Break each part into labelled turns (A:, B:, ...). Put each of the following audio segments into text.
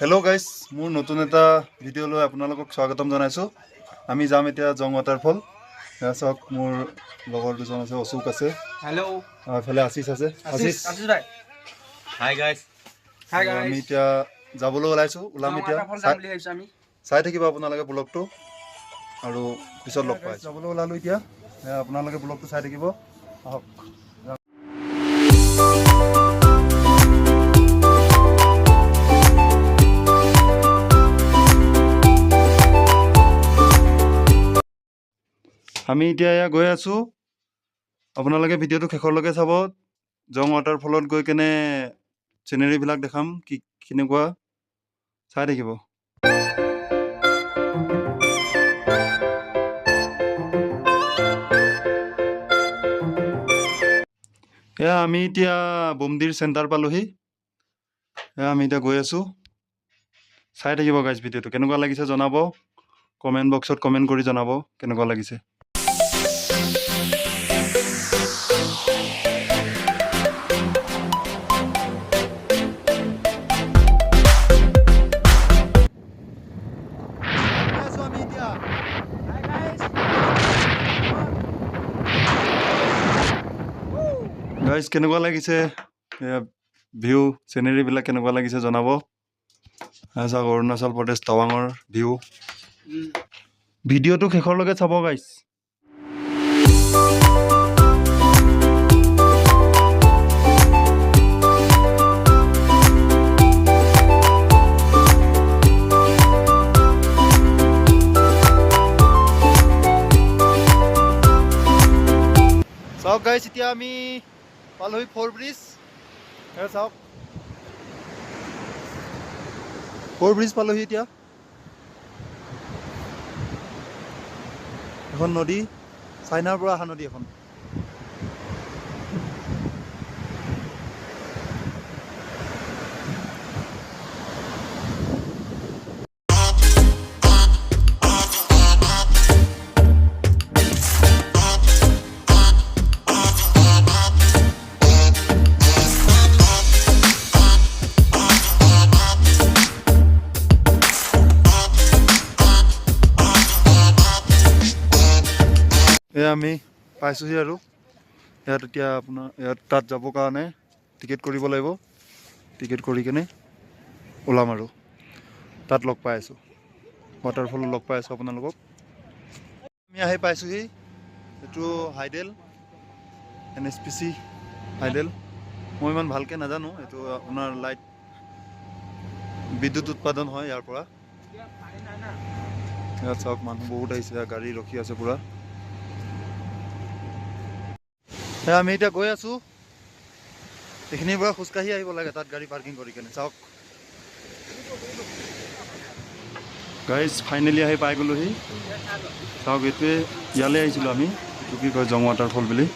A: Hello' guys, মোৰ নতুন এটা ভিডিঅ'লৈ আপোনালোকক স্বাগতম জনাইছোঁ। আমি যাম এতিয়া জং ৱাটাৰফল। এয়া চাওক, মোৰ লগৰ দুজন আছে, অশোক আছে,
B: হেল্ল',
A: এইফালে আশিষ আছে। আশিষ
B: ভাই।
C: Hi guys.
A: আমি এতিয়া যাবলৈ ওলাম এতিয়া। চাই থাকিব আপোনালোকে ব্লগটো, আৰু পিছত লগ পাই যাবলৈ ওলালোঁ এতিয়া। আপোনালোকে ব্লগটো চাই থাকিব, আহক। আমি এতিয়া এয়া গৈ আছোঁ। আপোনালোকে ভিডিঅ'টো শেষলৈকে চাব। জং ৱাটাৰফলত গৈ কেনে চিনেৰীবিলাক দেখাম, কেনেকুৱা, চাই থাকিব। এয়া আমি এতিয়া বমদিৰ চেণ্টাৰ পালোহি। এয়া আমি এতিয়া গৈ আছোঁ। চাই থাকিব গাইজ, ভিডিঅ'টো কেনেকুৱা লাগিছে জনাব। কমেণ্ট বক্সত কমেণ্ট কৰি জনাব কেনেকুৱা লাগিছে। গাইজ কেনেকুৱা লাগিছে, ভিউ চিনেৰীবিলাক কেনেকুৱা লাগিছে জনাব। চাওক, অৰুণাচল প্ৰদেশ টাৱাঙৰ ভিউ। ভিডিঅ'টো শেষলৈকে চাব গাইজ। চাওক গাইজ, এতিয়া আমি পালোহি ফ'ৰ ব্ৰিজ। চাওক, ফ'ৰ ব্ৰিজ পালোহি এতিয়া। এখন নদী, চাইনাৰ পৰা অহা নদী এখন। এয়া আমি পাইছোঁহি, আৰু ইয়াত এতিয়া আপোনাৰ তাত যাবৰ কাৰণে টিকেট কৰিব লাগিব। টিকেট কৰি কেনে ওলাম, আৰু তাত লগ পাই আছোঁ, ৱাটাৰফলত লগ পাই আছোঁ আপোনালোকক। আমি আহি পাইছোঁহি, এইটো হাইডেল, NSPC হাইডেল। মই ইমান ভালকৈ নাজানো, এইটো আপোনাৰ বিদ্যুৎ উৎপাদন হয় ইয়াৰ পৰা। ইয়াত চাওক, মানুহ বহুত আহিছে, গাড়ী ৰখি আছে পূৰা। আমি এতিয়া গৈ আছোঁ, এইখিনিৰ পৰা খোজকাঢ়ি আহিব লাগে তাত গাড়ী পাৰ্কিং কৰি কেনে। চাওক গাইজ, ফাইনেলি আহি পাই গ'লোহি। চাওক, এইটোৱে ইয়ালৈ আহিছিলোঁ আমি, এইটো কি কয়, জং ৱাটাৰফল বুলি।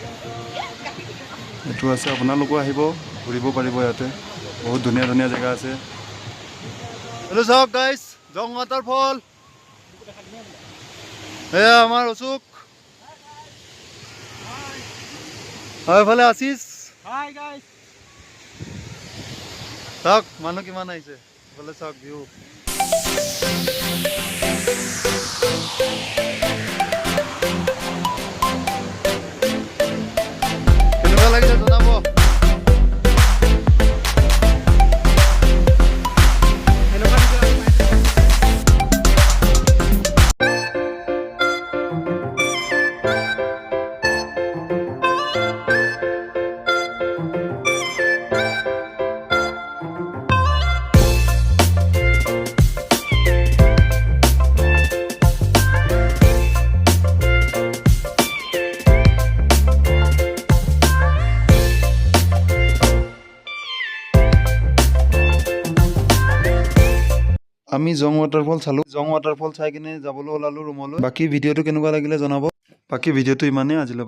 A: এইটো আছে, আপোনালোকো আহিব, ঘূৰিব পাৰিব ইয়াতে, বহুত ধুনীয়া ধুনীয়া জেগা আছে। এইটো চাওক গাইজ, জং ৱাটাৰফল। এয়া আমাৰ অশোক, হয় এইফালে আশিষ। চাওক মানুহ কিমান আহিছে, এইফালে চাওক ভিউ। কেনেকুৱা লাগিছে জনাব। আমি জং ৱাটাৰফল চালোঁ। জং ৱাটাৰফল চাই কিনে যাবলৈ ওলালোঁ ৰুমলৈ। বাকী ভিডিঅ'টো কেনেকুৱা লাগিলে জনাব। বাকী ভিডিঅ'টো ইমানেই আজিলৈ।